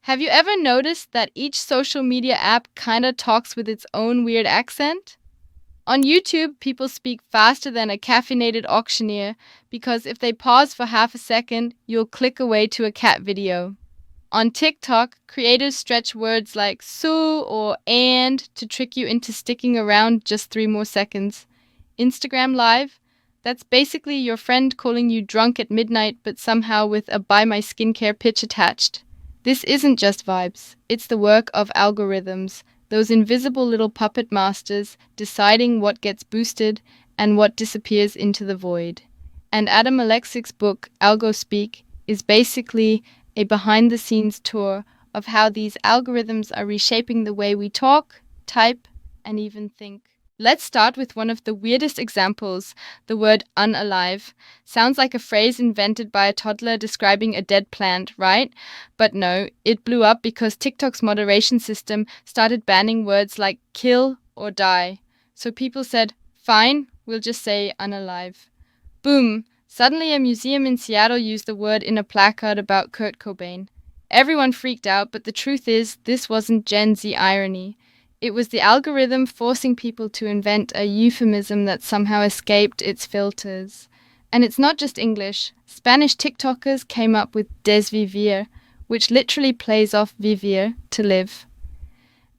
Have you ever noticed that each social media app kinda talks with its own weird accent? On YouTube, people speak faster than a caffeinated auctioneer because if they pause for half a second, you'll click away to a cat video. On TikTok, creators stretch words like so or and to trick you into sticking around just 3 more seconds. Instagram Live, that's basically your friend calling you drunk at midnight but somehow with a buy my skincare pitch attached. This isn't just vibes, it's the work of algorithms, those invisible little puppet masters deciding what gets boosted and what disappears into the void. And Adam Alexic's book, Algospeak, is basically a behind the scenes tour of how these algorithms are reshaping the way we talk, type, and even think. Let's start with one of the weirdest examples, the word unalive. Sounds like a phrase invented by a toddler describing a dead plant, right? But no, it blew up because TikTok's moderation system started banning words like kill or die. So people said, fine, we'll just say unalive. Boom! Suddenly a museum in Seattle used the word in a placard about Kurt Cobain. Everyone freaked out, but the truth is, this wasn't Gen Z irony. It was the algorithm forcing people to invent a euphemism that somehow escaped its filters. And it's not just English. Spanish TikTokers came up with desvivir, which literally plays off vivir, to live.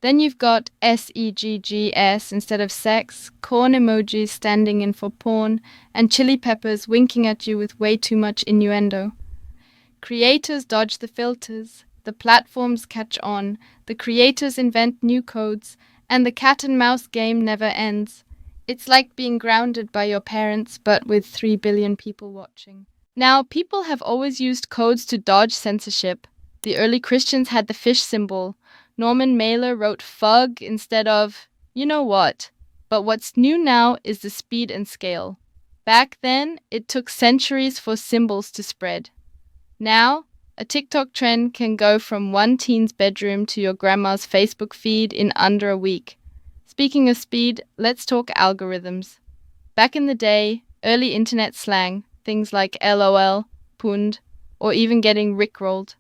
Then you've got SEGGS instead of sex, corn emojis standing in for porn, and chili peppers winking at you with way too much innuendo. Creators dodge the filters, the platforms catch on, the creators invent new codes, and the cat and mouse game never ends. It's like being grounded by your parents, but with 3 billion people watching. Now, people have always used codes to dodge censorship. The early Christians had the fish symbol. Norman Mailer wrote fug instead of you know what. But what's new now is the speed and scale. Back then, it took centuries for symbols to spread. Now, a TikTok trend can go from one teen's bedroom to your grandma's Facebook feed in under a week. Speaking of speed, let's talk algorithms. Back in the day, early internet slang, things like LOL, Pund, or even getting rickrolled,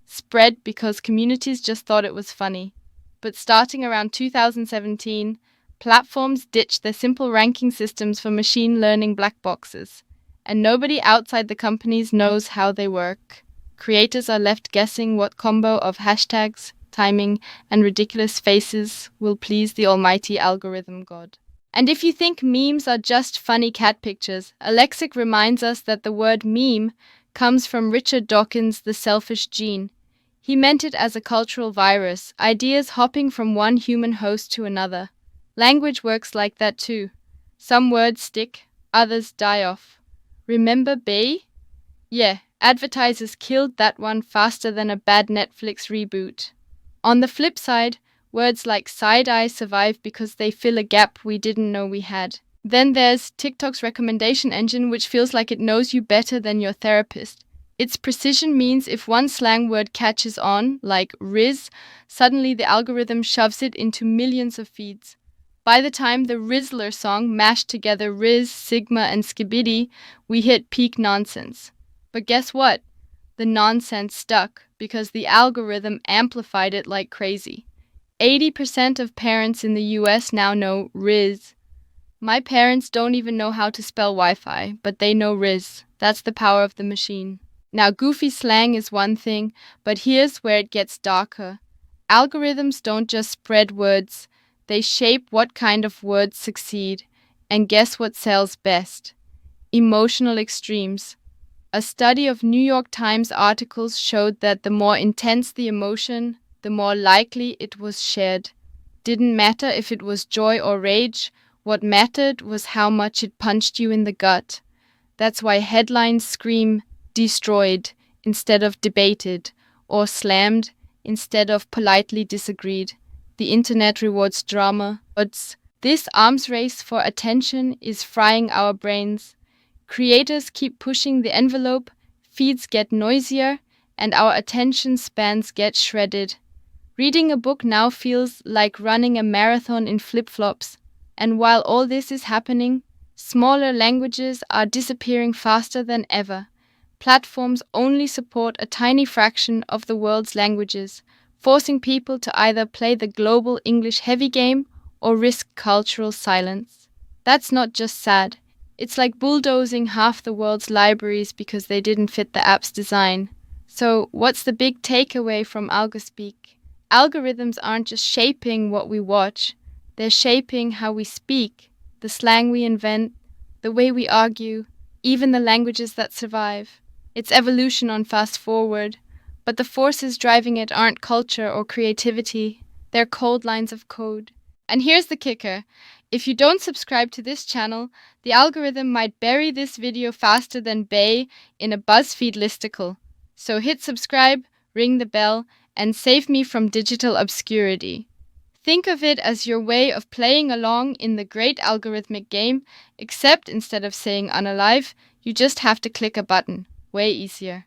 spread because communities just thought it was funny. But starting around 2017, platforms ditched their simple ranking systems for machine learning black boxes, and nobody outside the companies knows how they work. Creators are left guessing what combo of hashtags, timing, and ridiculous faces will please the almighty algorithm god. And if you think memes are just funny cat pictures, Aleksic reminds us that the word meme comes from Richard Dawkins' The Selfish Gene. He meant it as a cultural virus, ideas hopping from one human host to another. Language works like that too. Some words stick, others die off. Remember Bay? Yeah, advertisers killed that one faster than a bad Netflix reboot. On the flip side, words like side-eye survive because they fill a gap we didn't know we had. Then there's TikTok's recommendation engine, which feels like it knows you better than your therapist. Its precision means if one slang word catches on, like Riz, suddenly the algorithm shoves it into millions of feeds. By the time the Rizzler song mashed together Riz, Sigma, and Skibidi, we hit peak nonsense. But guess what? The nonsense stuck because the algorithm amplified it like crazy. 80% of parents in the US now know Riz. My parents don't even know how to spell Wi-Fi, but they know Riz. That's the power of the machine. Now, goofy slang is one thing, but here's where it gets darker. Algorithms don't just spread words, they shape what kind of words succeed. And guess what sells best? Emotional extremes. A study of New York Times articles showed that the more intense the emotion, the more likely it was shared. Didn't matter if it was joy or rage, what mattered was how much it punched you in the gut. That's why headlines scream destroyed instead of debated, or slammed instead of politely disagreed. The internet rewards drama. This arms race for attention is frying our brains. Creators keep pushing the envelope, feeds get noisier, and our attention spans get shredded. Reading a book now feels like running a marathon in flip-flops. And while all this is happening, smaller languages are disappearing faster than ever. platforms only support a tiny fraction of the world's languages, forcing people to either play the global English heavy game or risk cultural silence. That's not just sad. It's like bulldozing half the world's libraries because they didn't fit the app's design. So, what's the big takeaway from Algospeak? Algorithms aren't just shaping what we watch, they're shaping how we speak, the slang we invent, the way we argue, even the languages that survive. It's evolution on fast forward, but the forces driving it aren't culture or creativity, they're cold lines of code. And here's the kicker. If you don't subscribe to this channel, the algorithm might bury this video faster than Bay in a BuzzFeed listicle. So hit subscribe, ring the bell, and save me from digital obscurity. Think of it as your way of playing along in the great algorithmic game, except instead of saying unalive, you just have to click a button. Way easier.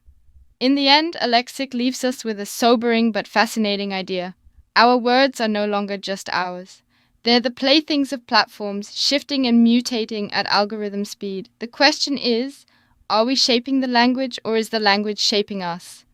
In the end, Aleksic leaves us with a sobering but fascinating idea. Our words are no longer just ours. They're the playthings of platforms, shifting and mutating at algorithm speed. The question is, are we shaping the language or is the language shaping us?